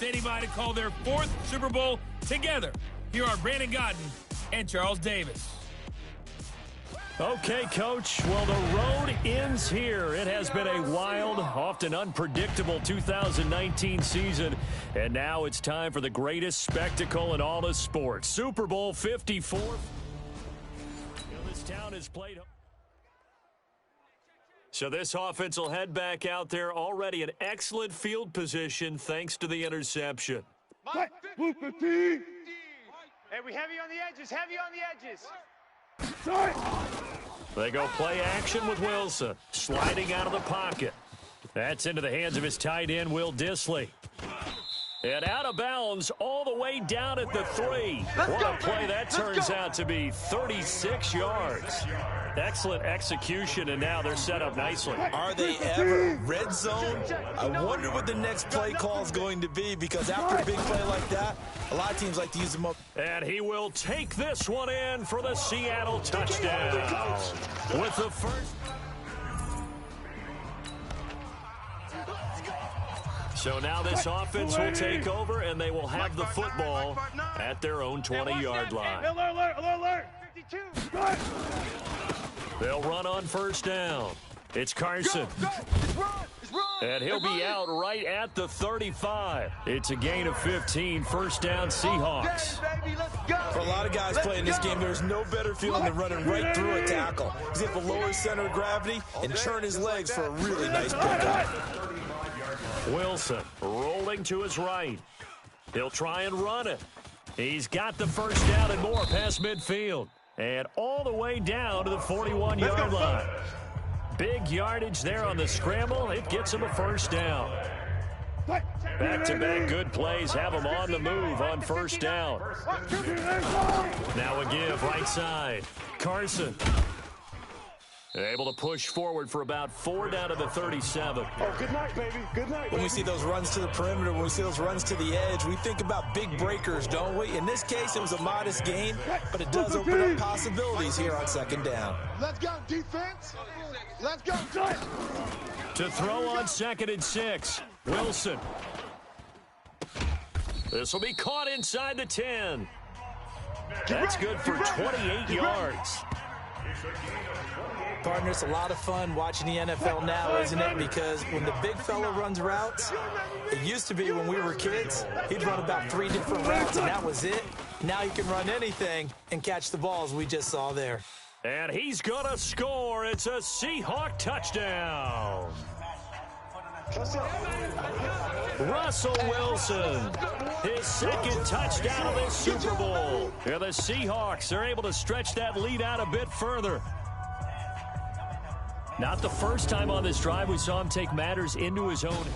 anybody to call their 4th Super Bowl together. Here are Brandon Godden and Charles Davis. Okay, Coach. Well, the road ends here. It has been a wild, often unpredictable 2019 season. And now it's time for the greatest spectacle in all of sports. Super Bowl 54. This town has played. So this offense will head back out there, already in excellent field position thanks to the interception. Hey, we heavy on the edges, Sorry. They go play action with Wilson, sliding out of the pocket. That's into the hands of his tight end, Will Dissly. And out of bounds all the way down at the 3. What a play that turns out to be, 36 yards. Excellent execution, and now they're set up nicely. Are they ever? Red zone? I wonder what the next play call is going to be, because after a big play like that, a lot of teams like to use them up. And he will take this one in for the Seattle touchdown. With the first. So now this offense will take over, and they will have the football at their own 20-yard line. Alert! 52. They'll run on first down. It's Carson. And he'll be out right at the 35. It's a gain of 15. First down, Seahawks. For a lot of guys playing this game, there's no better feeling than running right through a tackle. He's able to lower his center of gravity and churn his legs for a really nice pickup. Wilson rolling to his right. He'll try and run it. He's got the first down and more past midfield. And all the way down to the 41-yard line. Big yardage there on the scramble. It gets him a first down. Back-to-back good plays have him on the move on first down. Now a give right side. Carson. Able to push forward for about 4 down to the 37. Oh, good night, baby. Good night. When we see those runs to the perimeter, when we see those runs to the edge, we think about big breakers, don't we? In this case, it was a modest gain, but it does open up possibilities here on second down. Let's go, defense. Let's go. To throw on 2nd and 6. Wilson. This will be caught inside the 10. That's good for 28 yards. Partner, it's a lot of fun watching the NFL now, isn't it? Because when the big fella runs routes, it used to be when we were kids, he'd run about 3 different routes, and that was it. Now he can run anything and catch the balls we just saw there. And he's going to score. It's a Seahawk touchdown. Russell Wilson, his 2nd touchdown of this Super Bowl. And the Seahawks are able to stretch that lead out a bit further. Not the first time on this drive we saw him take matters into his own hands.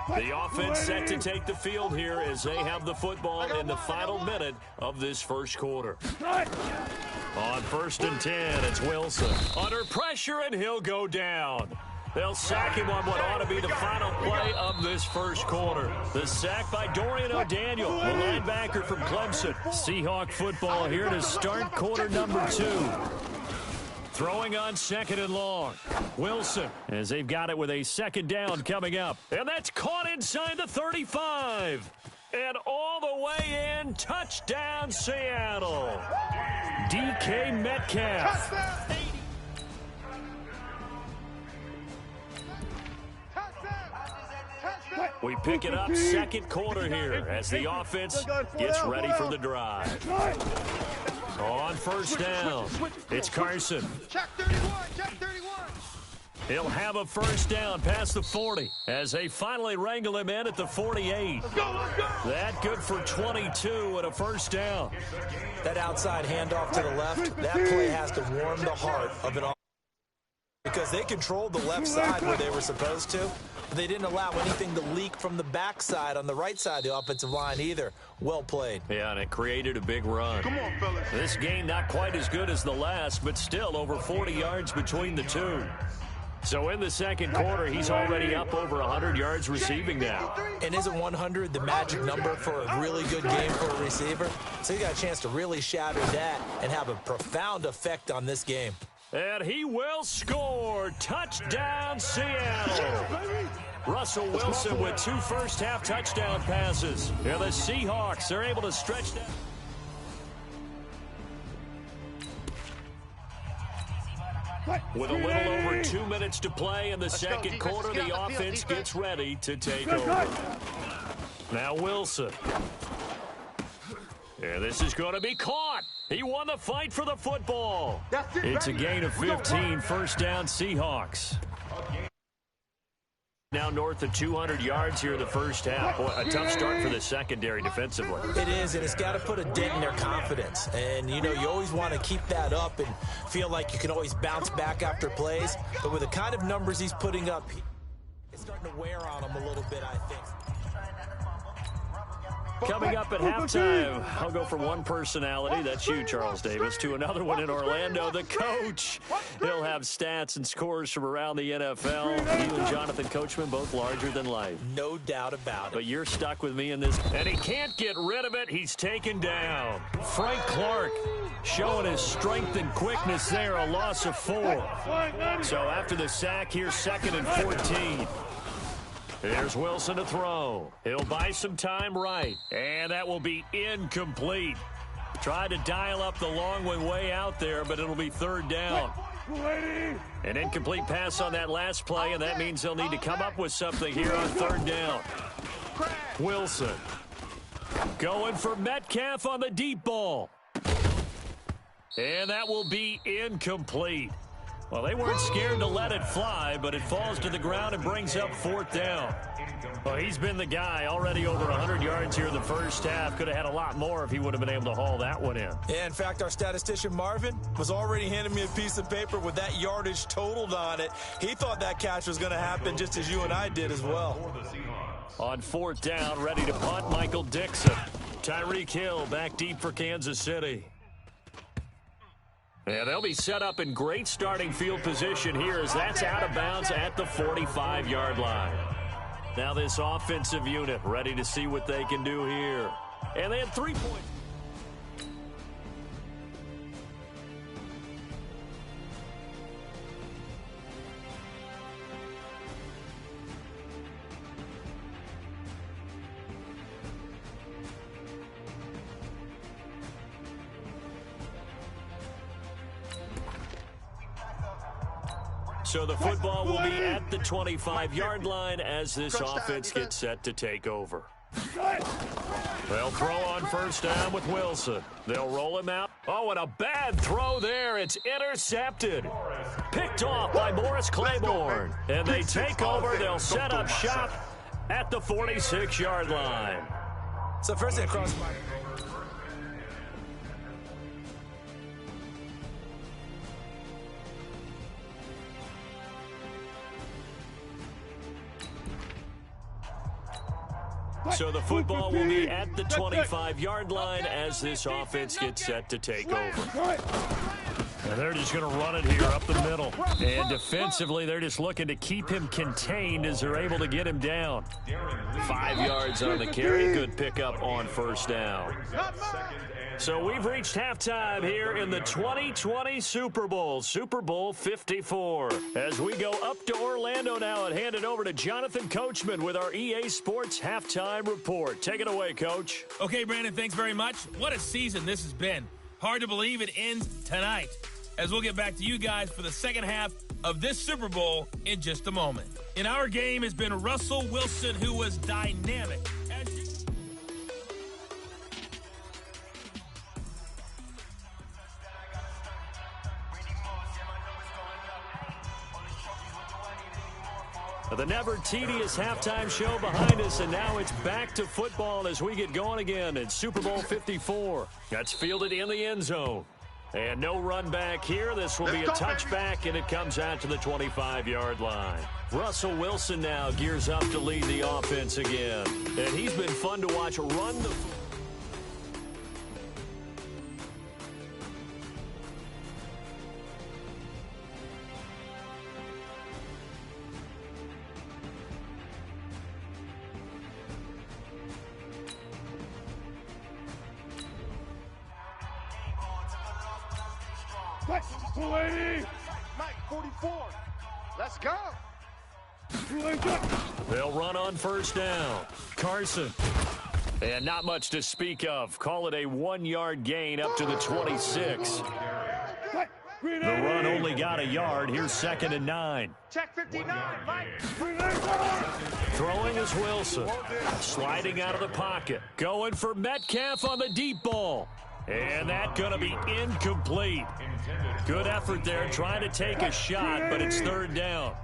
The offense set to take the field here as they have the football in the final minute of this first quarter. On 1st and 10, it's Wilson. Under pressure, and he'll go down. They'll sack him on what ought to be the final play of this first quarter. The sack by Dorian O'Daniel, the linebacker from Clemson. Seahawk football here to start quarter number 2. Throwing on 2nd and long. Wilson, as they've got it with a 2nd down coming up. And that's caught inside the 35. And all the way in, touchdown Seattle. DK Metcalf. We pick it up 2nd quarter here as the offense gets ready for the drive. On first down, it's Carson. Check 31, check 31. He'll have a first down past the 40 as they finally wrangle him in at the 48. Let's go. That good for 22 and a first down. That outside handoff to the left, that play has to warm the heart of an offense because they controlled the left side where they were supposed to. They didn't allow anything to leak from the backside on the right side of the offensive line either. Well played. Yeah, and it created a big run. Come on, fellas. This game not quite as good as the last, but still over 40 yards between the two. So in the second quarter, he's already up over 100 yards receiving now. And isn't 100 the magic number for a really good game for a receiver? So you got a chance to really shatter that and have a profound effect on this game. And he will score. score. Touchdown, Seattle. Russell Wilson with 2 first-half touchdown passes. And the Seahawks are able to stretch that. With a little over 2 minutes to play in the second quarter, the offense gets ready to take over. Now Wilson. And this is going to be caught. He won the fight for the football. It's a gain of 15, first down Seahawks. Now north of 200 yards here in the first half. Boy, a tough start for the secondary defensively. It is, and it's got to put a dent in their confidence. And, you know, you always want to keep that up and feel like you can always bounce back after plays. But with the kind of numbers he's putting up, it's starting to wear on him a little bit, I think. Coming up at halftime, I'll go from one personality, that's you, Charles Davis, to another one in Orlando, the coach. He'll have stats and scores from around the NFL. You and Jonathan Coachman, both larger than life. No doubt about it. But you're stuck with me in this. And he can't get rid of it. He's taken down. Frank Clark showing his strength and quickness there, a loss of 4. So after the sack, here's 2nd and 14. Here's Wilson to throw. He'll buy some time right. And that will be incomplete. Tried to dial up the long one way out there, but it'll be 3rd down. An incomplete pass on that last play, and that means they'll need to come up with something here on 3rd down. Wilson going for Metcalf on the deep ball. And that will be incomplete. Well, they weren't scared to let it fly, but it falls to the ground and brings up 4th down. Well, he's been the guy already over 100 yards here in the first half. Could have had a lot more if he would have been able to haul that one in. Yeah, in fact, our statistician Marvin was already handing me a piece of paper with that yardage totaled on it. He thought that catch was going to happen just as you and I did as well. On 4th down, ready to punt, Michael Dixon. Tyreek Hill back deep for Kansas City. And they'll be set up in great starting field position here as that's out of bounds at the 45-yard line. Now this offensive unit ready to see what they can do here. And they had 3 points. So the football will be at the 25-yard line as this offense gets set to take over. They'll throw on 1st down with Wilson. They'll roll him out. Oh, and a bad throw there. It's intercepted. Picked off by Morris Claiborne. And they take over. They'll set up shop at the 46-yard line. So first thing across my... So the football will be at the 25-yard line as this offense gets set to take over. And they're just going to run it here up the middle. And defensively, they're just looking to keep him contained as they're able to get him down. 5 yards on the carry. Good pickup on 1st down. So we've reached halftime here in the 2020 Super Bowl, Super Bowl 54. As we go up to Orlando now and hand it over to Jonathan Coachman with our EA Sports Halftime Report. Take it away, Coach. Okay, Brandon, thanks very much. What a season this has been. Hard to believe it ends tonight, as we'll get back to you guys for the second half of this Super Bowl in just a moment. In our game has been Russell Wilson, who was dynamic. The never-tedious halftime show behind us, and now it's back to football as we get going again in Super Bowl 54. That's fielded in the end zone. And no run back here. This will be a touchback, and it comes out to the 25-yard line. Russell Wilson now gears up to lead the offense again. And he's been fun to watch run the... Mike, 44. Let's go. They'll run on first down. Carson. And not much to speak of. Call it a 1-yard gain up to the 26. The run only got a yard. Here's 2nd and 9. Check 59, Mike. Throwing is Wilson. Sliding out of the pocket. Going for Metcalf on the deep ball. And that's going to be incomplete. Good effort there trying to take a shot, but it's 3rd down.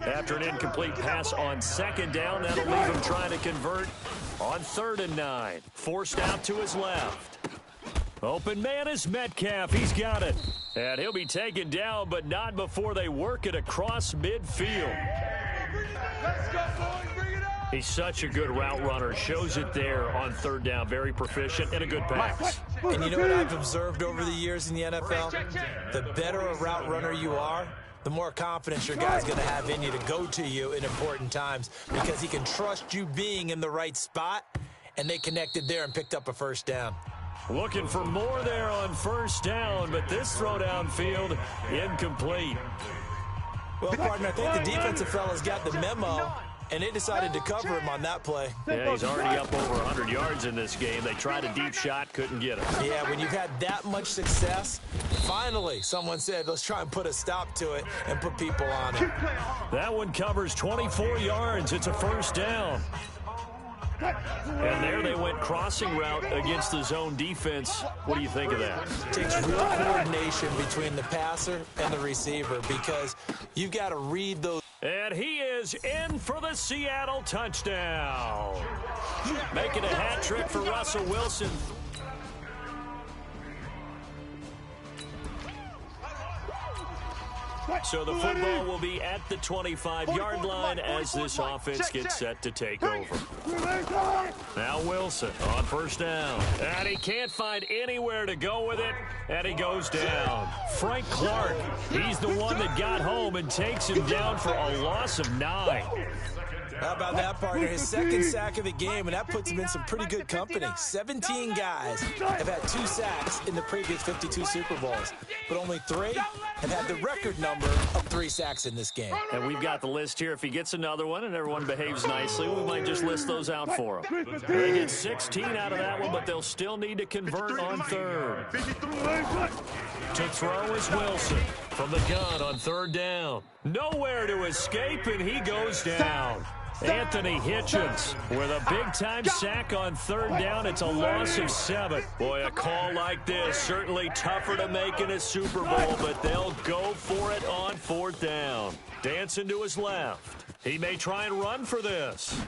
After an incomplete pass on 2nd down, that'll leave him trying to convert on 3rd and 9. Forced out to his left. Open man is Metcalf. He's got it. And he'll be taken down, but not before they work it across midfield. Let's go, boys. Bring it on. He's such a good route runner. Shows it there on 3rd down. Very proficient and a good pass. And you know what I've observed over the years in the NFL? The better a route runner you are, the more confidence your guy's going to have in you to go to you in important times because he can trust you being in the right spot, and they connected there and picked up a 1st down. Looking for more there on 1st down, but this throw downfield incomplete. Well, partner, I think the defensive fellas got the memo, and they decided to cover him on that play. Yeah, he's already up over 100 yards in this game. They tried a deep shot, couldn't get him. Yeah, when you've had that much success, finally someone said, let's try and put a stop to it and put people on it. That one covers 24 yards. It's a 1st down. And there they went crossing route against the zone defense. What do you think of that? It takes real coordination between the passer and the receiver because you've got to read those. And he is in for the Seattle touchdown. Making a hat trick for Russell Wilson. So the football will be at the 25-yard line as this offense gets set to take over. Now Wilson on 1st down. And he can't find anywhere to go with it, and he goes down. Frank Clark, he's the one that got home and takes him down for a loss of 9. How about that, partner? His 2nd sack of the game, and that puts him in some pretty good company. 17 guys have had 2 sacks in the previous 52 Super Bowls, but only 3 have had the record number of 3 sacks in this game. And we've got the list here. If he gets another one and everyone behaves nicely, we might just list those out for him. They get 16 out of that one, but they'll still need to convert on 3rd. To throw is Wilson from the gun on 3rd down. Nowhere to escape, and he goes down. Anthony Hitchens with a big-time sack on 3rd down. It's a loss of 7. Boy, a call like this, certainly tougher to make in a Super Bowl, but they'll go for it on 4th down. Dancing to his left. He may try and run for this.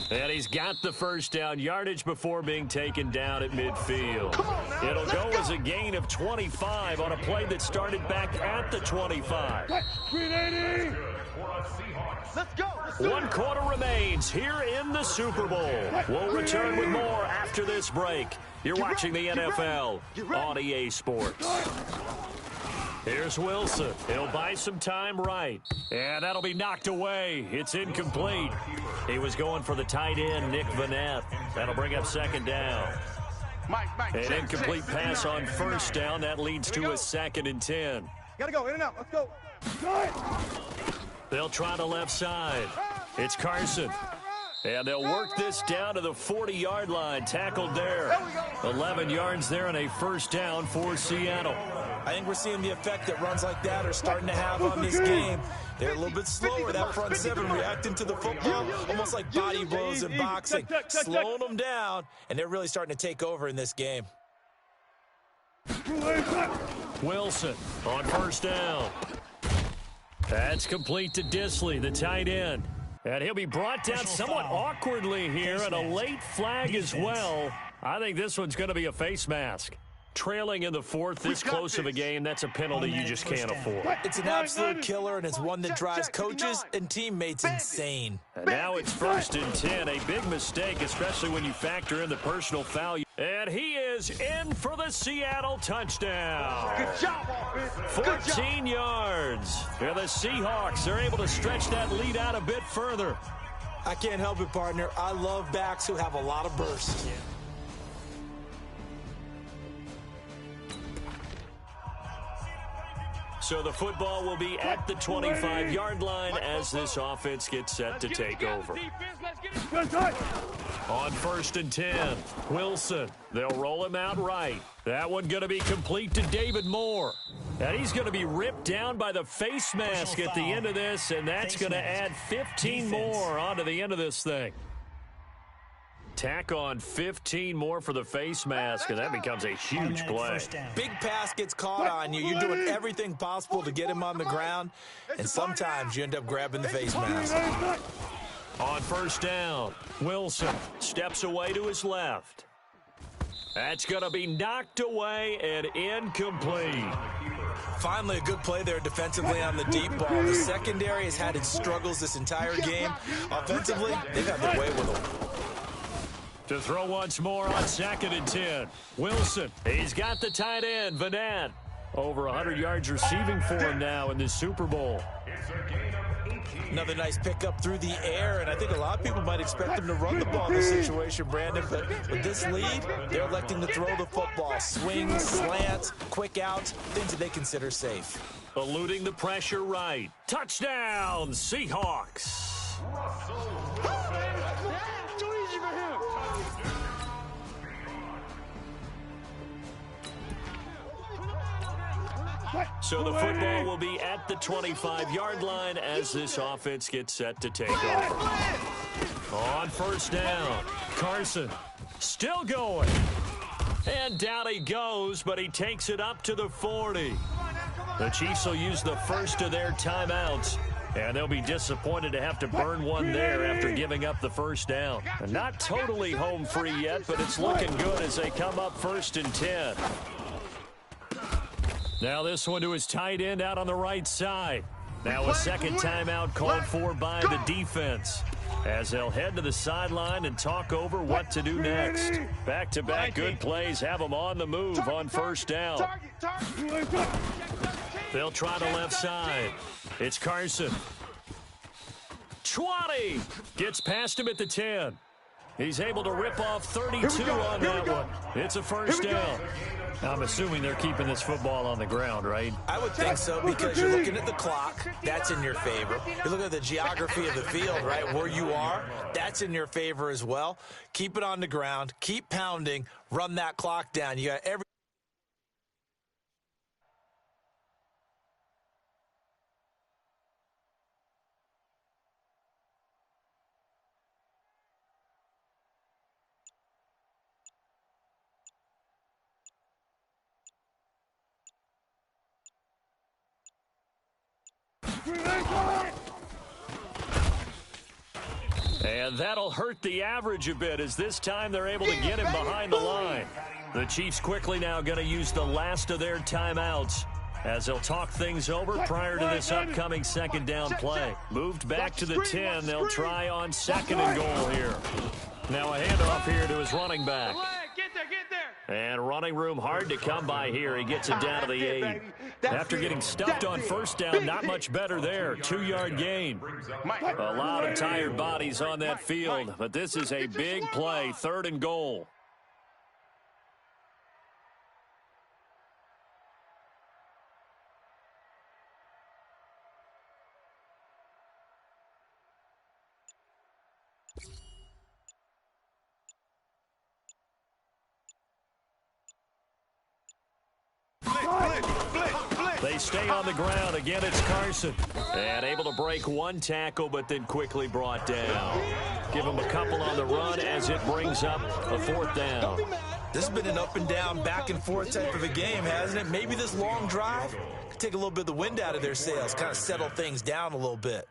And he's got the 1st down yardage before being taken down at midfield. It'll go as a gain of 25 on a play that started back at the 25. 380. Let's go. 1 quarter remains here in the Super Bowl. We'll return with more after this break. You're watching the NFL on EA Sports. Here's Wilson. He'll buy some time right. And that'll be knocked away. It's incomplete. He was going for the tight end, Nick Vanette. That'll bring up 2nd down. An incomplete pass on 1st down. That leads to a 2nd and 10. Gotta go. In and out. Let's go. They'll try the left side. It's Carson. And they'll work this down to the 40-yard line. Tackled there. 11 yards there and a 1st down for Seattle. I think we're seeing the effect that runs like that are starting to have on this game. They're a little bit slower, that front 7, reacting to the football, almost like body blows in boxing, slowing them down, and they're really starting to take over in this game. Wilson on 1st down. That's complete to Disley, the tight end. And he'll be brought down somewhat awkwardly here, and a late flag as well. I think this one's going to be a face mask. Trailing in the 4th, this close of a game, that's a penalty you just can't afford. It's an absolute killer, and it's one that drives coaches and teammates insane. And now it's 1st and 10, a big mistake, especially when you factor in the personal foul. And he is in for the Seattle touchdown. Good job, offense. 14 yards. And the Seahawks are able to stretch that lead out a bit further. I can't help it, partner. I love backs who have a lot of burst. So the football will be at the 25-yard line as this offense gets set to take over. On 1st and 10, Wilson. They'll roll him out right. That one going to be complete to David Moore. And he's going to be ripped down by the face mask at the end of this, and that's going to add 15 more onto the end of this thing. Tack on 15 more for the face mask, and that becomes a huge play. Big pass gets caught on you. You're doing everything possible to get him on the ground, and sometimes you end up grabbing the face mask. On 1st down, Wilson steps away to his left. That's going to be knocked away and incomplete. Finally, a good play there defensively on the deep ball. The secondary has had its struggles this entire game. Offensively, they've had their way with them. To throw once more on 2nd and 10. Wilson, he's got the tight end, Vanette. Over 100 yards receiving for him now in this Super Bowl. Another nice pickup through the air, and I think a lot of people might expect them to run the ball in this situation, Brandon, but with this lead, they're electing to throw the football. Swings, slants, quick outs, things that they consider safe. Eluding the pressure right. Touchdown, Seahawks. Too easy for him. So the football will be at the 25-yard line as this offense gets set to take over. On 1st down, Carson still going. And down he goes, but he takes it up to the 40. The Chiefs will use the first of their timeouts, and they'll be disappointed to have to burn one there after giving up the 1st down. And not totally home free yet, but it's looking good as they come up 1st and 10. Now this one to his tight end out on the right side. Now a second timeout called for by the defense as they'll head to the sideline and talk over what to do next. Back-to-back good plays have them on the move on 1st down. They'll try the left side. It's Carson. 20. Gets past him at the 10. He's able to rip off 32 on that one. It's a 1st down. I'm assuming they're keeping this football on the ground, right? I would think so, because you're looking at the clock. That's in your favor. You're looking at the geography of the field, right, where you are. That's in your favor as well. Keep it on the ground. Keep pounding. Run that clock down. You got every... And that'll hurt the average a bit as this time they're able to get him behind the line. The Chiefs quickly now going to use the last of their timeouts as they'll talk things over prior to this upcoming 2nd down play. Moved back to the 10. They'll try on 2nd and goal here. Now a handoff here to his running back. Get there. And running room hard to come by here. He gets it down to the 8. After getting stuffed on 1st down, not much better there. 2-yard gain. A lot of tired bodies on that field, but this is a big play. 3rd and goal. They stay on the ground. Again, it's Carson. And able to break one tackle, but then quickly brought down. Give him a couple on the run as it brings up a 4th down. This has been an up and down, back and forth type of a game, hasn't it? Maybe this long drive could take a little bit of the wind out of their sails, kind of settle things down a little bit.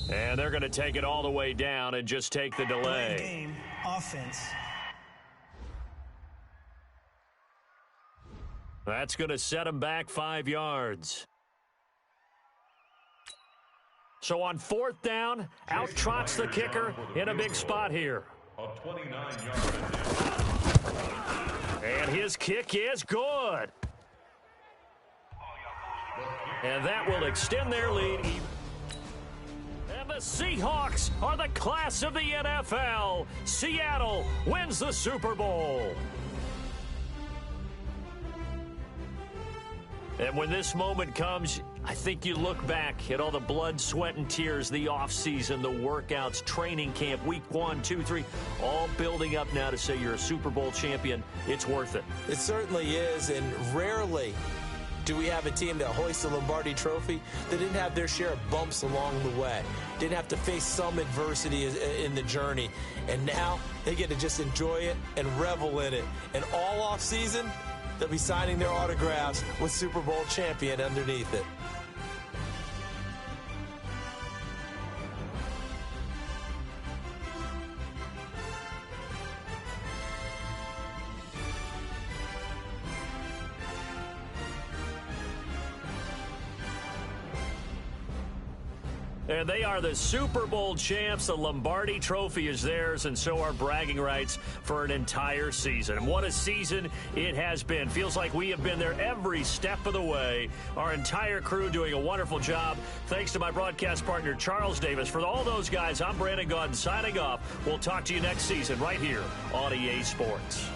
And they're going to take it all the way down and just take the delay. Game offense. That's going to set them back 5 yards. So on 4th down, out trots the kicker in a big spot here. And his kick is good. And that will extend their lead. And the Seahawks are the class of the NFL. Seattle wins the Super Bowl. And when this moment comes, I think you look back at all the blood, sweat, and tears, the offseason, the workouts, training camp, week 1, 2, 3, all building up now to say you're a Super Bowl champion. It's worth it. It certainly is, and rarely do we have a team that hoists the Lombardi Trophy that didn't have their share of bumps along the way, didn't have to face some adversity in the journey, and now they get to just enjoy it and revel in it. And all offseason, they'll be signing their autographs with Super Bowl champion underneath it. And they are the Super Bowl champs. The Lombardi Trophy is theirs, and so are bragging rights for an entire season. And what a season it has been. Feels like we have been there every step of the way. Our entire crew doing a wonderful job. Thanks to my broadcast partner, Charles Davis. For all those guys, I'm Brandon Gaudin signing off. We'll talk to you next season right here on EA Sports.